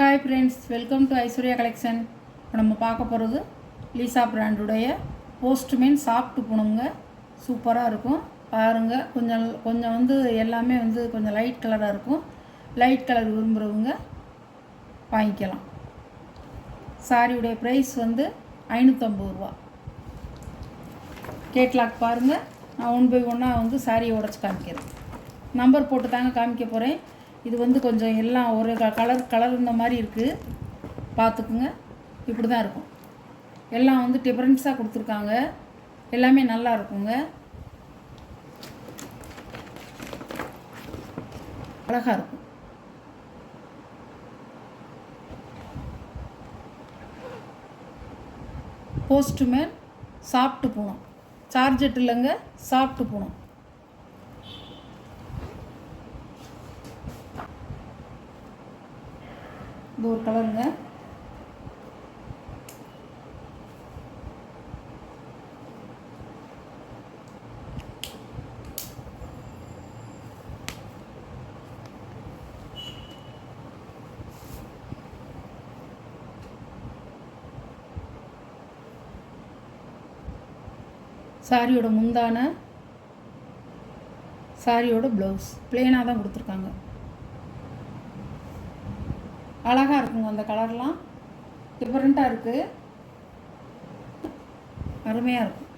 Hi friends, welcome to Aishwarya collection. இப்போ நம்ம பார்க்க போகிறது லீசா பிராண்டுடைய போஸ்ட்மேன் சாஃப்ட் பூணுங்க. சூப்பராக இருக்கும் பாருங்கள். கொஞ்சம் எல்லாமே கொஞ்சம் லைட் கலராக இருக்கும். லைட் கலர் விரும்புகிறவங்க வாங்கிக்கலாம். சாரியுடைய ப்ரைஸ் 550 ரூபா. கேட்லாக் பாருங்கள். நான் 1 by 1 சாரியை உடச்சி காமிக்கிறேன். நம்பர் போட்டு தாங்க காமிக்க போகிறேன். இது கொஞ்சம் எல்லாம் ஒரு கலர் இந்த மாதிரி இருக்குது, பார்த்துக்குங்க. இப்படி தான் இருக்கும். எல்லாம் டிஃப்ரெண்ட்ஸாக கொடுத்துருக்காங்க. எல்லாமே நல்லா இருக்குங்க, அழகாக இருக்கும். போஸ்ட்மேன் சாஃப்ட் பூனம், சார்ஜெட் இல்லைங்க, சாஃப்ட் பூனம். இது ஒரு கலருங்க. சாரியோட முந்தான, சாரியோட ப்ளவுஸ் பிளெயினாக தான் கொடுத்துருக்காங்க. அழகாக இருக்குங்க. அந்த கலர்லாம் டிஃப்ரெண்ட்டாக இருக்குது, அருமையாக இருக்கும்.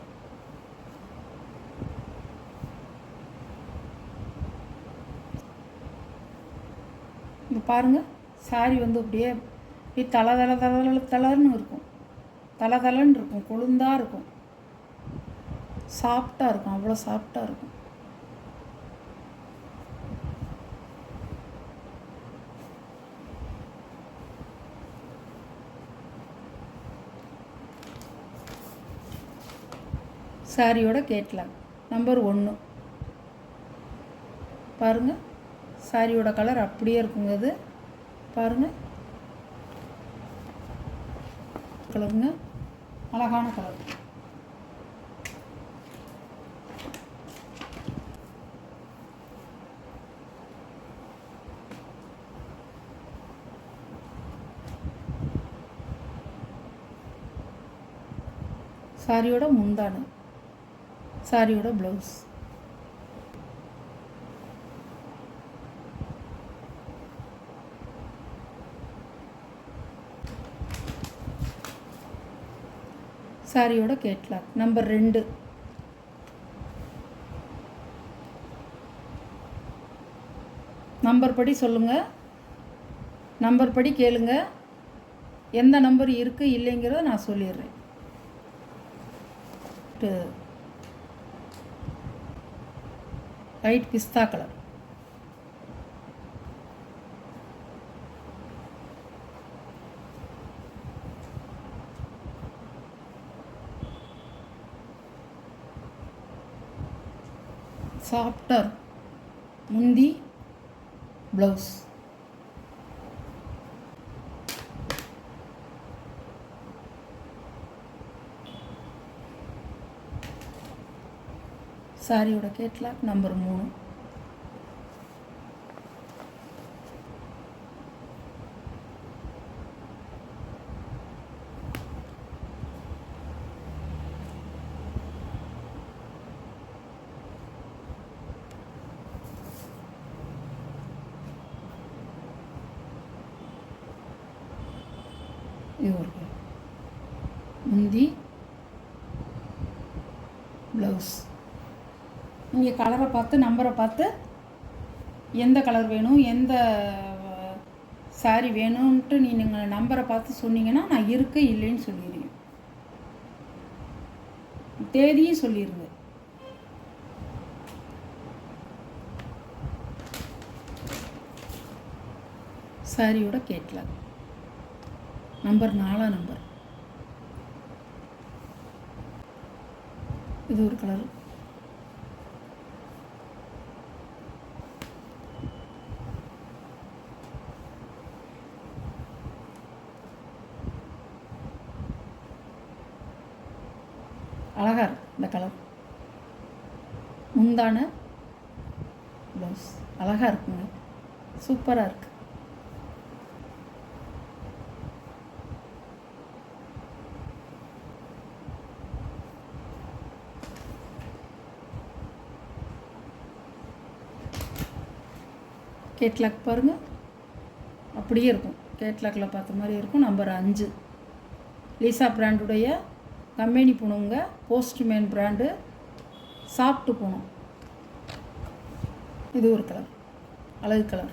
இப்போ பாருங்கள், சாரி அப்படியே தளர்னு இருக்கும். தளன்னு இருக்கும், கொழுந்தாக இருக்கும், சாஃப்டாக இருக்கும். அவ்வளோ சாஃப்டாக இருக்கும். சாரியோட கேட்லாக் நம்பர் 1 பாருங்கள். சாரியோட கலர் அப்படியே இருக்குங்க. அது பாருங்கள், கலருங்க, அழகான கலர். சாரியோட முந்தான, சாரியோட ப்ளவுஸ். சாரியோட கேட்லாக் நம்பர் 2. நம்பர் படி சொல்லுங்கள், நம்பர் படி கேளுங்க. எந்த நம்பர் இருக்குது இல்லைங்கிறத நான் சொல்லிடுறேன். லைட் பிஸ்தா கலர், சாஃப்டர் முந்தி ப்ளவுஸ். சாரியோட கேட்லாக் நம்பர் 3. இது ஒரு முந்தி ப்ளவுஸ். நீங்கள் கலரை பார்த்து நம்பரை பார்த்து எந்த கலர் வேணும், எந்த சாரி வேணும்ன்ட்டு நீங்கள் நம்பரை பார்த்து சொன்னீங்கன்னா நான் இருக்கு இல்லைன்னு சொல்லிடுங்க. தேதியும் சொல்லிடுங்க. சாரியோட கேட்லாக் நம்பர் 4 நம்பர். இது ஒரு கலர். அழகாக இருக்கு இந்த கலர். முந்தான ப்ளவுஸ் அழகாக இருக்குங்க, சூப்பராக இருக்குது. கேட்லாக் பாருங்கள், அப்படியே இருக்கும். கேட்லாக்கில் பார்த்த மாதிரி இருக்கும். நம்பர் 5 லீசா பிராண்டுடைய கம்பெனி பூணுங்க. போஸ்ட்மேன் பிராண்டு சாஃப்ட் பூணு. இது ஒரு கலர், அழகு கலர்.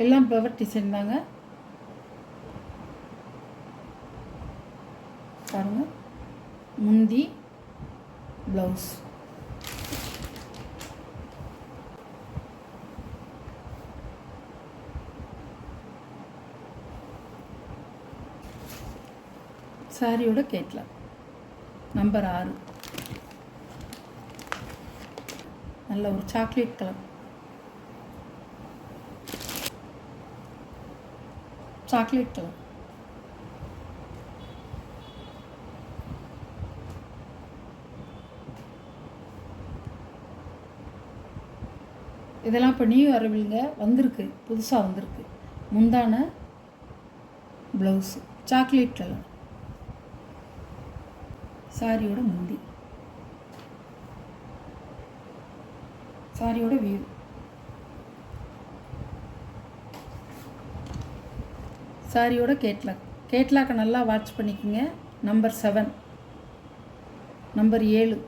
எல்லாம் பவர் டிசைன் தாங்க. பாருங்கள், முந்தி, ப்ளவுஸ். சாரியோட கேட்லாக் நம்பர் 6 நல்ல ஒரு சாக்லேட் கலர். Chocolate colour. இதெல்லாம் இப்போ நியூ அரைவல்ங்க, வந்திருக்கு, புதுசாக வந்திருக்கு. முந்தான ப்ளவுஸு சாக்லேட் கலர். சாரியோட முந்தி, சாரியோட வியூ. சாரியோட கேட்லாக். கேட்லாக்கை நல்லா வாட்ச் பண்ணிக்கோங்க. Number 7, number 7.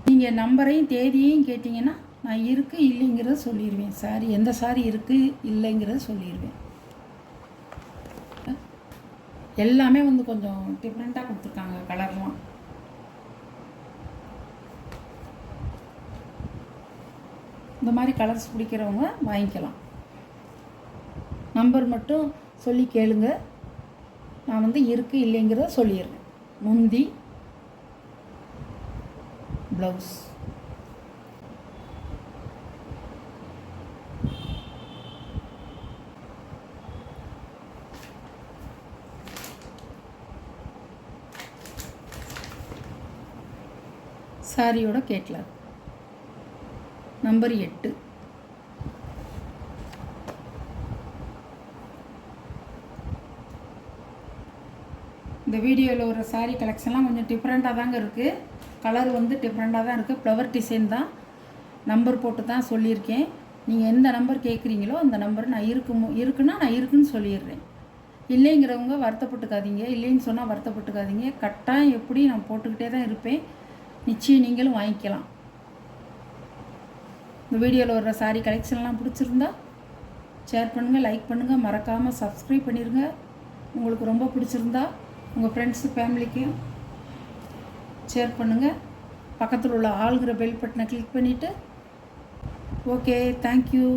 நீங்கள் நம்பரையும் தேதியையும் கேட்டிங்கன்னா நான் இருக்குது இல்லைங்கிறத சொல்லிடுவேன். சாரி எந்த சாரி இருக்குது இல்லைங்கிறத சொல்லிடுவேன். எல்லாமே வந்து கொஞ்சம் டிஃப்ரெண்ட்டாக கொடுத்துருக்காங்க கலர்லாம். இந்த மாதிரி கலர்ஸ் பிடிக்கிறவங்க வாங்கிக்கலாம். நம்பர் மட்டும் சொல்லி கேளுங்க, நான் வந்து இருக்குது இல்லைங்கிறத சொல்லிடுறேன். முந்தி, ப்ளவுஸ். சாரியோட கேட்லாக் நம்பர் 8. இந்த வீடியோவில் ஒரு சாரீ கலெக்ஷன்லாம் கொஞ்சம் டிஃப்ரெண்ட்டாக தாங்க இருக்குது. கலர் வந்து டிஃப்ரெண்ட்டாக தான் இருக்குது. ஃப்ளவர் டிசைன் தான். நம்பர் போட்டு தான் சொல்லியிருக்கேன். நீங்கள் எந்த நம்பர் கேட்குறீங்களோ அந்த நம்பர் நான் இருக்குன்னா நான் இருக்குன்னு சொல்லிடுறேன். இல்லைங்கிறவங்க வருத்தப்பட்டுக்காதீங்க. இல்லைன்னு சொன்னால் வருத்தப்பட்டுக்காதீங்க. கட்டாயம் எப்படி நான் போட்டுக்கிட்டே தான் இருப்பேன். நிச்சயம் நீங்களும் வாங்கிக்கலாம். இந்த வீடியோவில் வர்ற சாரீ கலெக்ஷன்லாம் பிடிச்சிருந்தா ஷேர் பண்ணுங்கள், லைக் பண்ணுங்கள், மறக்காமல் சப்ஸ்கிரைப் பண்ணிடுங்க. உங்களுக்கு ரொம்ப பிடிச்சிருந்தா உங்கள் ஃப்ரெண்ட்ஸு ஃபேமிலிக்கு ஷேர் பண்ணுங்கள். பக்கத்தில் உள்ள ஆளுங்கிற பெல் பட்டனை கிளிக் பண்ணிவிட்டு ஓகே, தேங்க்யூ.